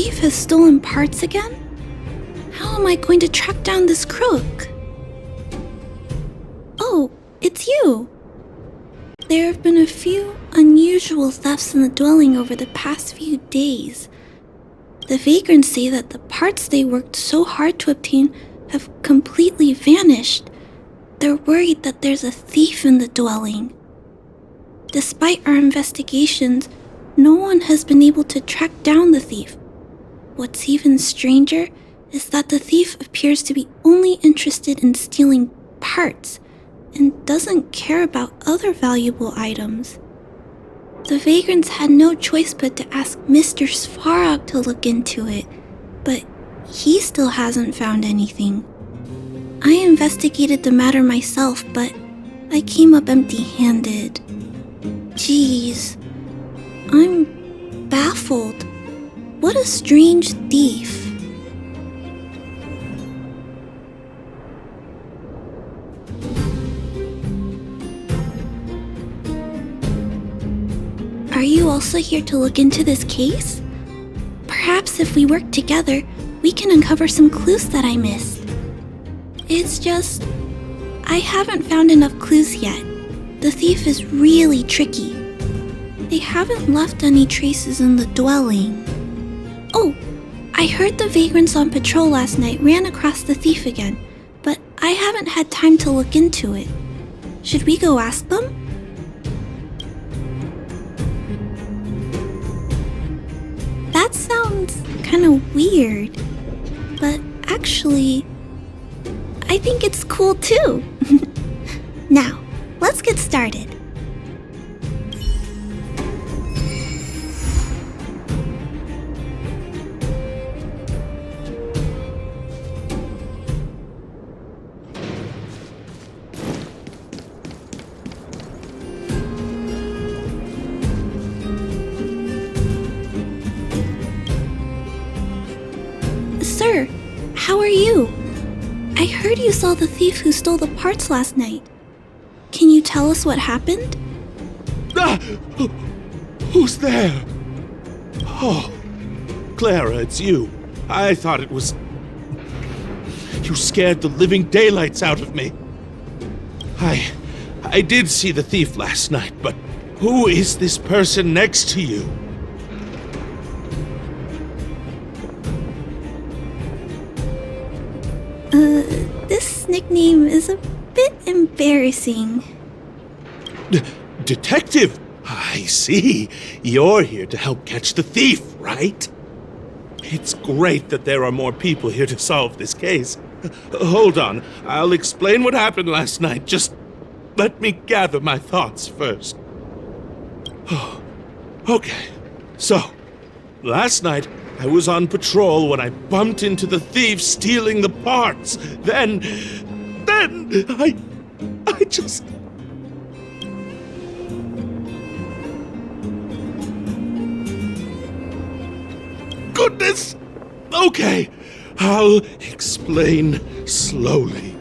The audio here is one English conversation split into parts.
thief has stolen parts again? How am I going to track down this crook? Oh, it's you! There have been a few unusual thefts in the dwelling over the past few days. The vagrants say that the parts they worked so hard to obtain have completely vanished. They're worried that there's a thief in the dwelling. Despite our investigations, no one has been able to track down the thief. What's even stranger is that the thief appears to be only interested in stealing parts and doesn't care about other valuable items. The vagrants had no choice but to ask Mr. Svarog to look into it, but he still hasn't found anything. I investigated the matter myself, but I came up empty-handed. Jeez, I'm baffled. What a strange thief. Are you also here to look into this case? Perhaps if we work together, we can uncover some clues that I missed. It's just, I haven't found enough clues yet. The thief is really tricky. They haven't left any traces in the dwelling. Oh, I heard the vagrants on patrol last night ran across the thief again, but I haven't had time to look into it. Should we go ask them? That sounds kinda weird, but actually, I think it's cool too. Now, let's get started. Sir, how are you? I heard you saw the thief who stole the parts last night. Can you tell us what happened? Ah! Who's there? Oh, Clara, it's you. I thought it was... You scared the living daylights out of me. I did see the thief last night, but who is this person next to you? This nickname is a bit embarrassing. Detective? I see. You're here to help catch the thief, right? It's great that there are more people here to solve this case. Hold on, I'll explain what happened last night. Just let me gather my thoughts first. Okay, so, last night I was on patrol when I bumped into the thief stealing the parts. Then I just... Goodness! Okay, I'll explain slowly.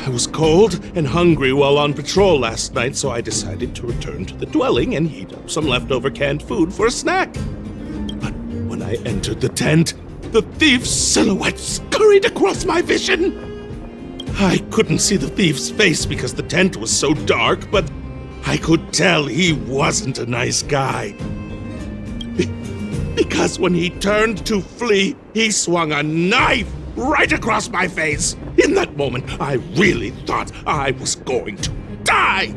I was cold and hungry while on patrol last night, so I decided to return to the dwelling and heat up some leftover canned food for a snack. But when I entered the tent, the thief's silhouette scurried across my vision. I couldn't see the thief's face because the tent was so dark, but I could tell he wasn't a nice guy. Because when he turned to flee, he swung a knife right across my face. In that moment, I really thought I was going to die.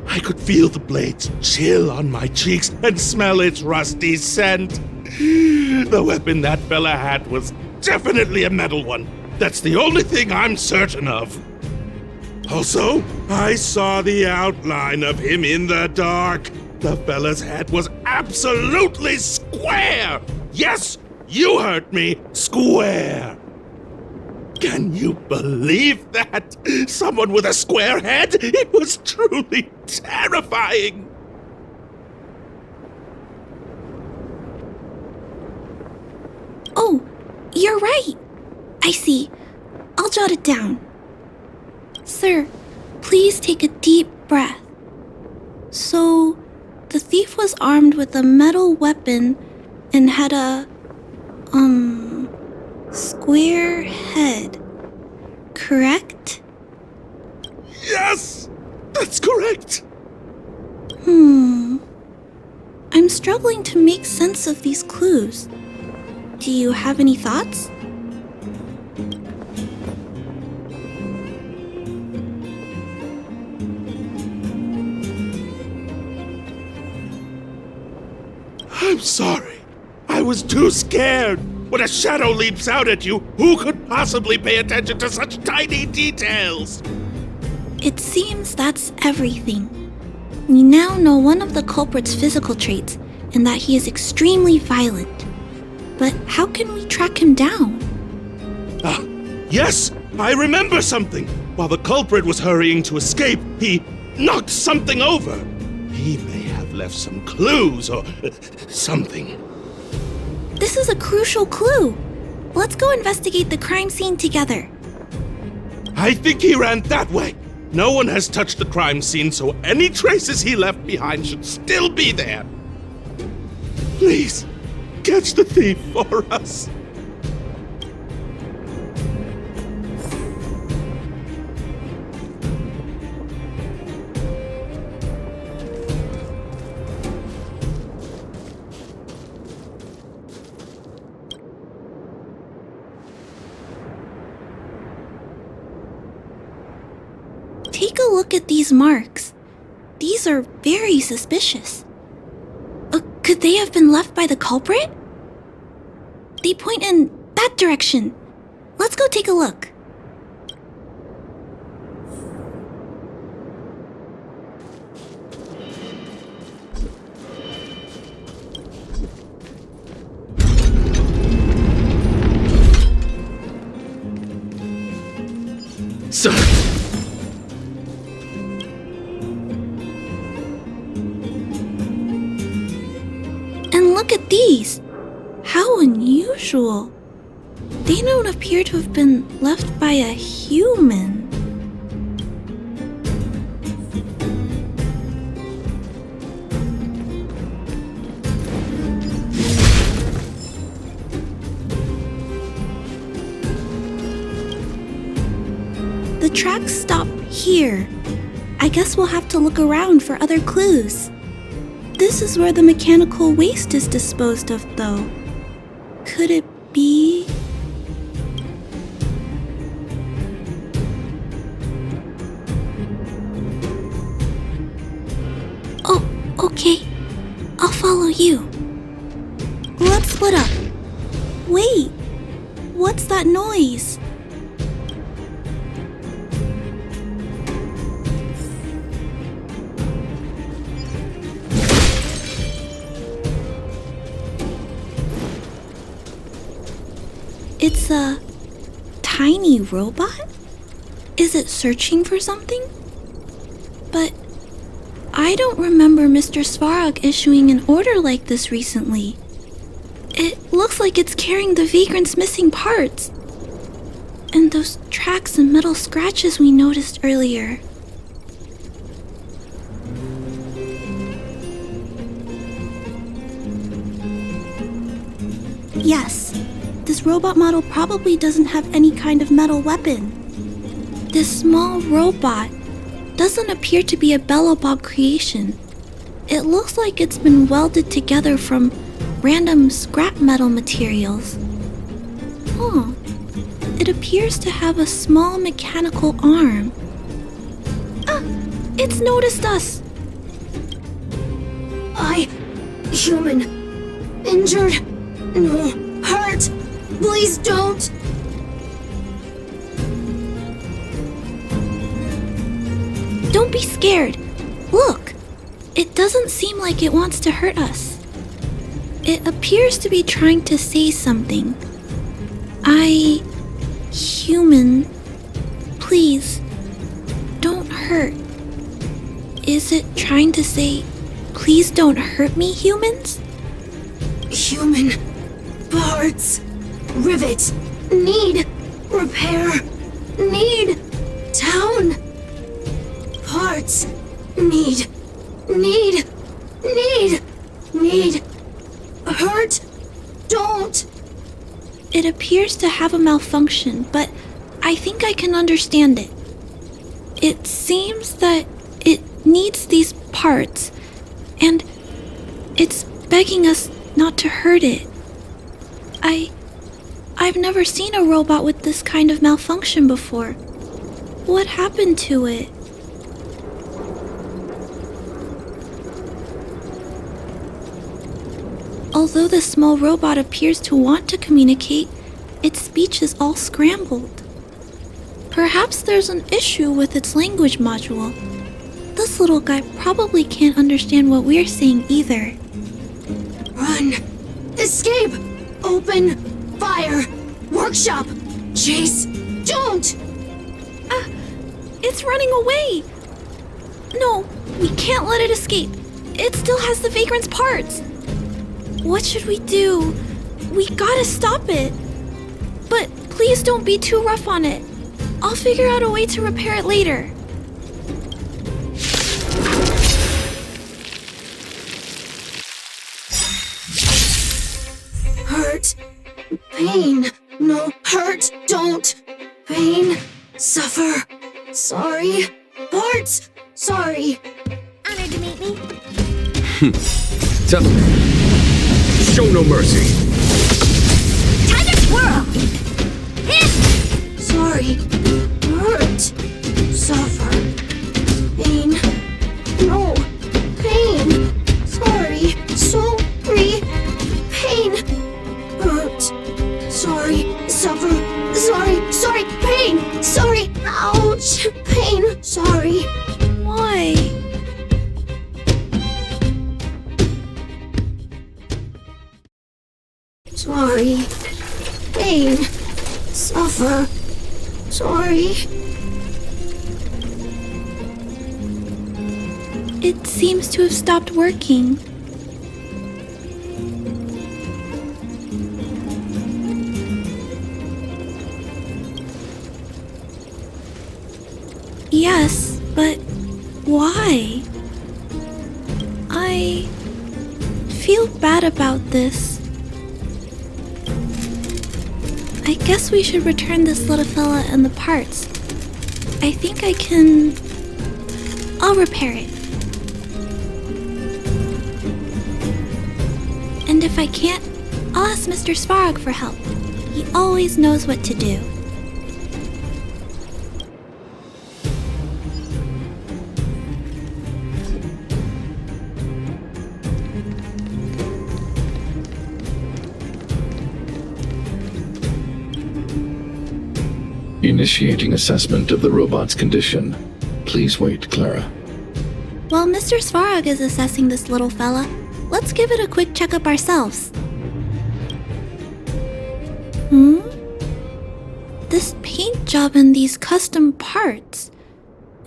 I could feel the blades chill on my cheeks and smell its rusty scent. The weapon that fella had was definitely a metal one. That's the only thing I'm certain of. Also, I saw the outline of him in the dark. The fella's head was absolutely square! Yes, you heard me! Square! Can you believe that? Someone with a square head? It was truly terrifying! Oh, you're right! I see. I'll jot it down. Sir, please take a deep breath. So, the thief was armed with a metal weapon and had a, square head. Correct? Yes! That's correct! I'm struggling to make sense of these clues. Do you have any thoughts? I'm sorry. I was too scared. When a shadow leaps out at you, who could possibly pay attention to such tiny details? It seems that's everything. We now know one of the culprit's physical traits, and that he is extremely violent. But how can we track him down? Ah, yes! I remember something! While the culprit was hurrying to escape, he knocked something over. He may have left some clues or something. This is a crucial clue. Let's go investigate the crime scene together. I think he ran that way. No one has touched the crime scene, so any traces he left behind should still be there. Please, catch the thief for us. Take a look at these marks. These are very suspicious. Could they have been left by the culprit? They point in that direction. Let's go take a look. Sir. And look at these! How unusual! They don't appear to have been left by a human. The tracks stop here. I guess we'll have to look around for other clues. This is where the mechanical waste is disposed of, though. Could it be... Oh, okay. I'll follow you. Let's split up. Wait, what's that noise? It's a tiny robot? Is it searching for something? But I don't remember Mr. Svarog issuing an order like this recently. It looks like it's carrying the vagrant's missing parts. And those tracks and metal scratches we noticed earlier. Yes. This robot model probably doesn't have any kind of metal weapon. This small robot doesn't appear to be a Belobog creation. It looks like it's been welded together from random scrap metal materials. Huh. It appears to have a small mechanical arm. Ah! It's noticed us! Human. Injured. No. Hurt. Please don't! Don't be scared. Look, it doesn't seem like it wants to hurt us. It appears to be trying to say something. Human, please, don't hurt. Is it trying to say, please don't hurt me, humans? Human. Parts. Rivet. Need. Repair. Need. Town. Parts. Need. Hurt. to have a malfunction, but I think I can understand it. It seems that it needs these parts, and it's begging us not to hurt it. I've never seen a robot with this kind of malfunction before. What happened to it? Although the small robot appears to want to communicate, its speech is all scrambled. Perhaps there's an issue with its language module. This little guy probably can't understand what we're saying either. Run! Escape! Open! Fire! Workshop! Chase! Don't! It's running away! No, we can't let it escape. It still has the vagrant's parts. What should we do? We gotta stop it. But please don't be too rough on it. I'll figure out a way to repair it later. Hurt. Pain. No. Hurt. Don't. Pain. Suffer. Sorry. Parts. Sorry. Honored to meet me. Tell me. Show no mercy. Tiger swirl! Hit! Sorry. Hurt. Suffer. Pain. No. Pain. Sorry. Sorry. Pain. Hurt. Sorry. Suffer. Sorry. Sorry. Pain. Sorry. Ouch. Pain. Sorry. Why? Sorry. Pain. Suffer. Sorry. It seems to have stopped working. Yes, but why? I feel bad about this. I guess we should return this little fella and the parts. I think I can... I'll repair it. And if I can't, I'll ask Mr. Svarog for help. He always knows what to do. Initiating assessment of the robot's condition. Please wait, Clara. While Mr. Svarog is assessing this little fella, let's give it a quick checkup ourselves. This paint job and these custom parts,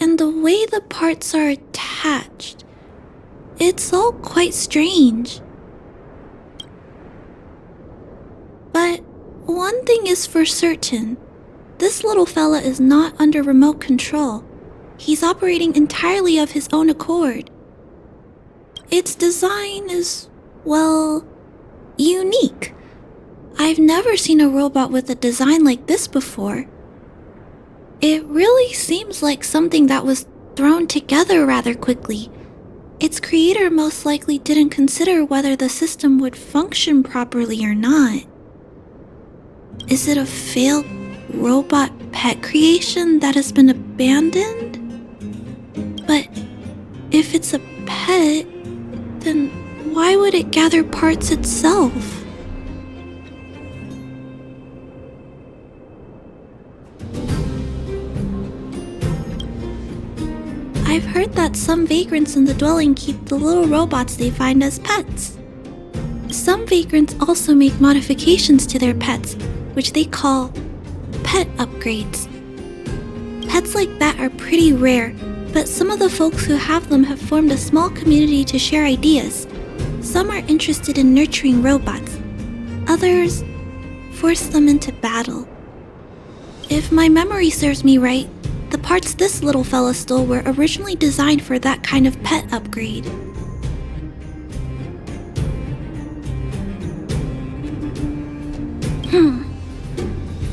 and the way the parts are attached, it's all quite strange. But one thing is for certain. This little fella is not under remote control. He's operating entirely of his own accord. Its design is, well, unique. I've never seen a robot with a design like this before. It really seems like something that was thrown together rather quickly. Its creator most likely didn't consider whether the system would function properly or not. Is it a failed robot pet creation that has been abandoned? But if it's a pet, then why would it gather parts itself? I've heard that some vagrants in the dwelling keep the little robots they find as pets. Some vagrants also make modifications to their pets, which they call pet upgrades. Pets like that are pretty rare, but some of the folks who have them have formed a small community to share ideas. Some are interested in nurturing robots. Others force them into battle. If my memory serves me right, the parts this little fella stole were originally designed for that kind of pet upgrade.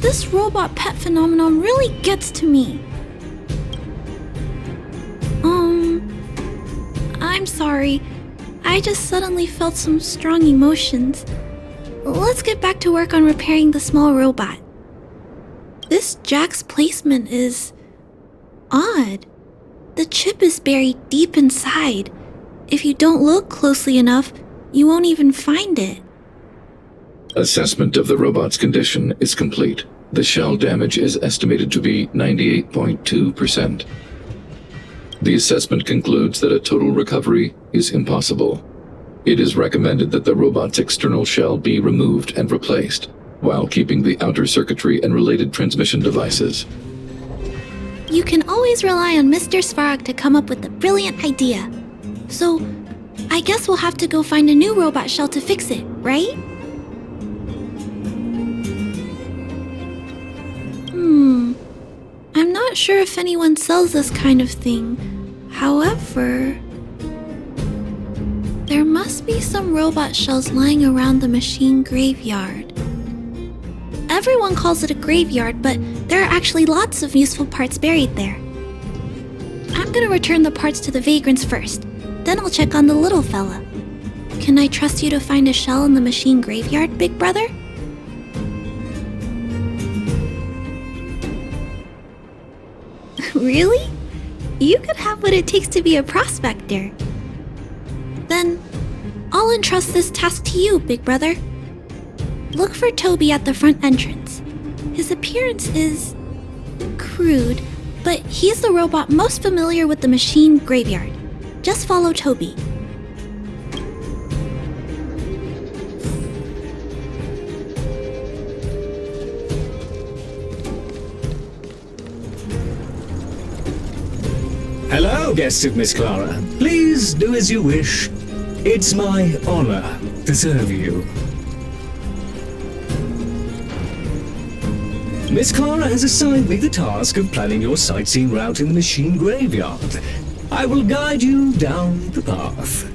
This robot pet phenomenon really gets to me. I'm sorry. I just suddenly felt some strong emotions. Let's get back to work on repairing the small robot. This jack's placement is odd. The chip is buried deep inside. If you don't look closely enough, you won't even find it. Assessment of the robot's condition is complete. The shell damage is estimated to be 98.2%. The assessment concludes that a total recovery is impossible. It is recommended that the robot's external shell be removed and replaced, while keeping the outer circuitry and related transmission devices. You can always rely on Mr. Svarog to come up with a brilliant idea. So, I guess we'll have to go find a new robot shell to fix it, right? I'm not sure if anyone sells this kind of thing. However, there must be some robot shells lying around the machine graveyard. Everyone calls it a graveyard, but there are actually lots of useful parts buried there. I'm gonna return the parts to the vagrants first, then I'll check on the little fella. Can I trust you to find a shell in the machine graveyard, big brother? Really? You could have what it takes to be a prospector. Then, I'll entrust this task to you, big brother. Look for Toby at the front entrance. His appearance is crude, but he's the robot most familiar with the machine graveyard. Just follow Toby. Hello, guests of Miss Clara. Please do as you wish. It's my honor to serve you. Miss Clara has assigned me the task of planning your sightseeing route in the machine graveyard. I will guide you down the path.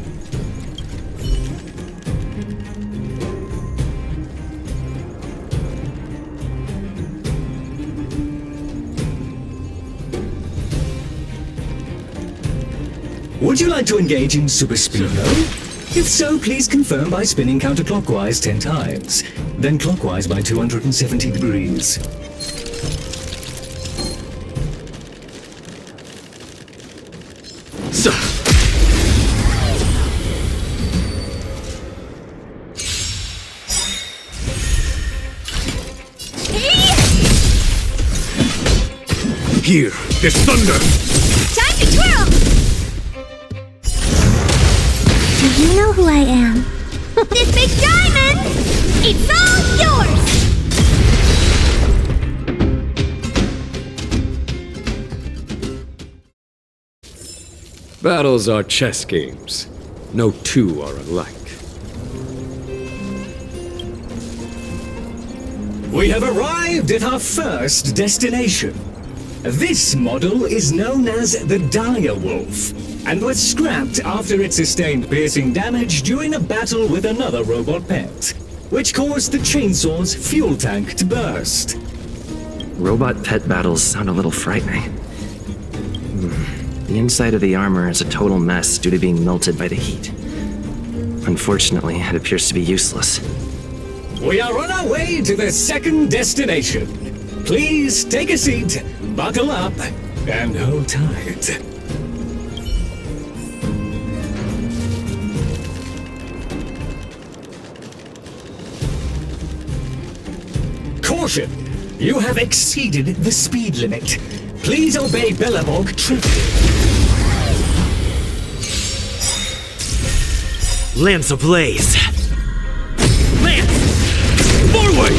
Would you like to engage in super speed mode? If so, please confirm by spinning counterclockwise 10 times, then clockwise by 270 degrees. Sir. Here, there's thunder! Time to twirl! Do you know who I am? This big diamond! It's all yours! Battles are chess games. No two are alike. We have arrived at our first destination. This model is known as the Dire Wolf, and was scrapped after it sustained piercing damage during a battle with another robot pet, which caused the chainsaw's fuel tank to burst. Robot pet battles sound a little frightening. The inside of the armor is a total mess due to being melted by the heat. Unfortunately, it appears to be useless. We are on our way to the second destination. Please take a seat, buckle up, and hold tight. Caution! You have exceeded the speed limit. Please obey Bellabog Lance ablaze! Lance! Forward!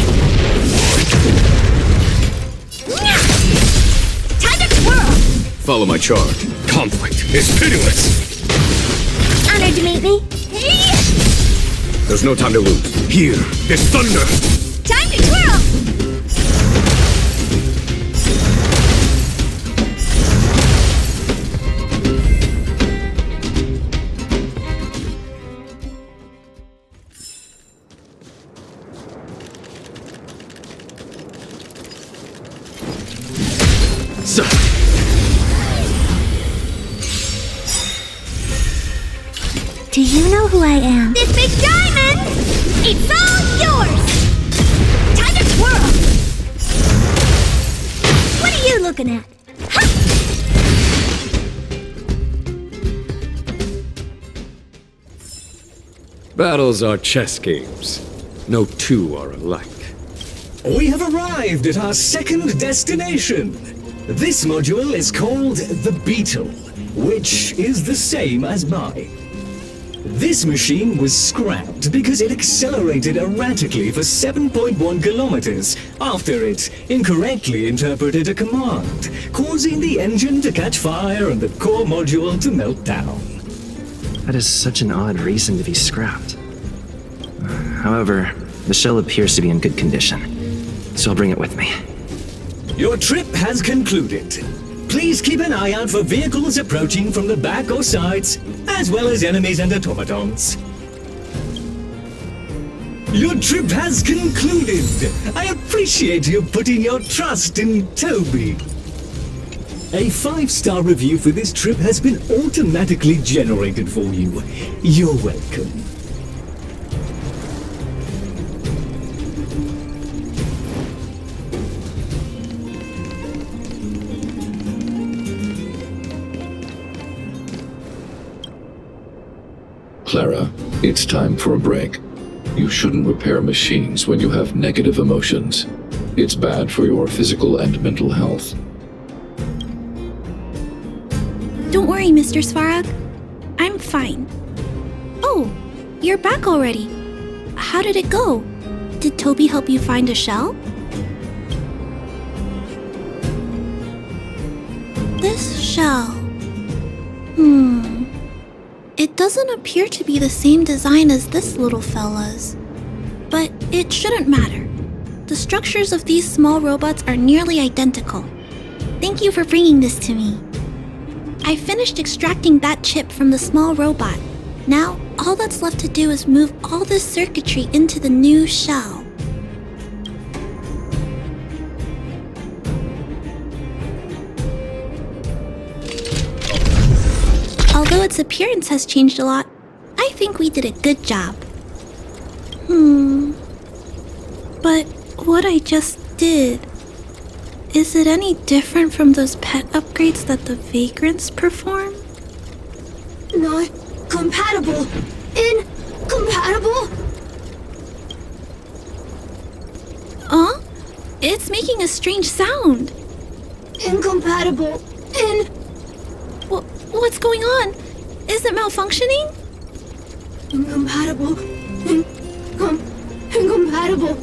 Time to twirl! Follow my charge. Conflict is pitiless! Honored to meet me. There's no time to lose. Here, there's thunder! Time to twirl! So, Do you know who I am? This big diamond! It's all yours! Time to twirl! What are you looking at? Battles are chess games. No two are alike. We have arrived at our second destination. This module is called the Beetle, which is the same as mine. This machine was scrapped because it accelerated erratically for 7.1 kilometers after it incorrectly interpreted a command, causing the engine to catch fire and the core module to melt down. That is such an odd reason to be scrapped. However, the shell appears to be in good condition, so I'll bring it with me. Your trip has concluded. Please keep an eye out for vehicles approaching from the back or sides, as well as enemies and automatons. Your trip has concluded. I appreciate you putting your trust in Toby. A 5-star review for this trip has been automatically generated for you. You're welcome. Clara, it's time for a break. You shouldn't repair machines when you have negative emotions. It's bad for your physical and mental health. Don't worry, Mr. Svarog. I'm fine. Oh, you're back already. How did it go? Did Toby help you find a shell? This shell... It doesn't appear to be the same design as this little fella's. But it shouldn't matter. The structures of these small robots are nearly identical. Thank you for bringing this to me. I finished extracting that chip from the small robot. Now, all that's left to do is move all this circuitry into the new shell. Although its appearance has changed a lot, I think we did a good job. But what I just did, is it any different from those pet upgrades that the vagrants perform? Not compatible. Incompatible? It's making a strange sound. Incompatible. What's going on? Is it malfunctioning? Incompatible. Incompatible.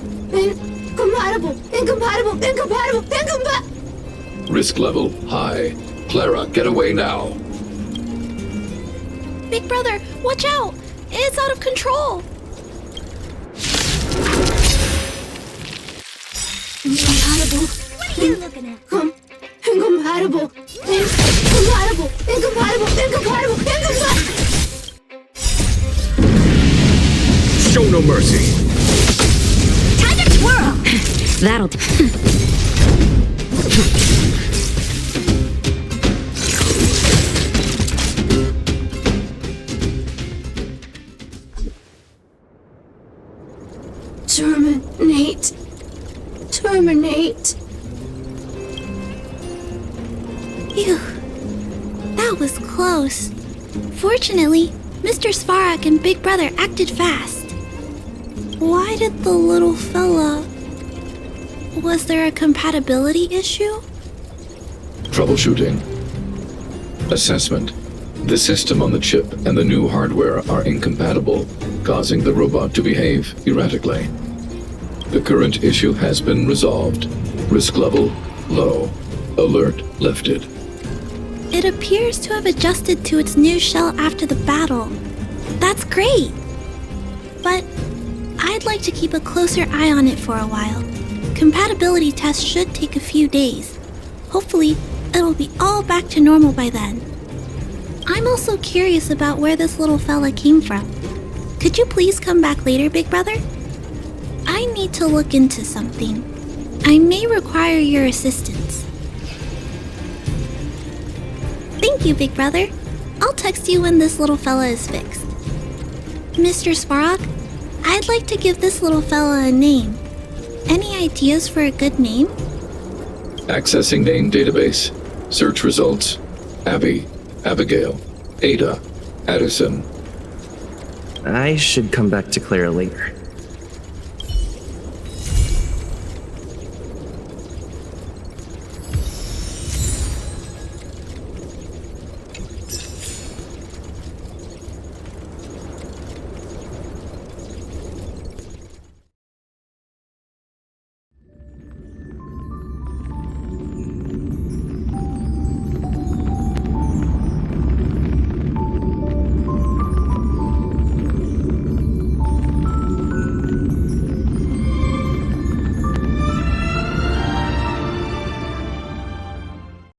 Risk level high. Clara, get away now. Big brother, watch out! It's out of control! Incompatible. What are you looking at? Incompatible. Show no mercy. Time to twirl! That'll do. Terminate. Phew. That was close. Fortunately, Mr. Svarog and Big Brother acted fast. Why did the little fella... Was there a compatibility issue? Troubleshooting. Assessment. The system on the chip and the new hardware are incompatible, causing the robot to behave erratically. The current issue has been resolved. Risk level low. Alert lifted. It appears to have adjusted to its new shell after the battle. That's great! But I'd like to keep a closer eye on it for a while. Compatibility tests should take a few days. Hopefully, it'll be all back to normal by then. I'm also curious about where this little fella came from. Could you please come back later, Big Brother? I need to look into something. I may require your assistance. Thank you, big brother. I'll text you when this little fella is fixed. Mr. Svarog, I'd like to give this little fella a name. Any ideas for a good name? Accessing name database. Search results. Abby, Abigail, Ada, Addison. I should come back to Clara later.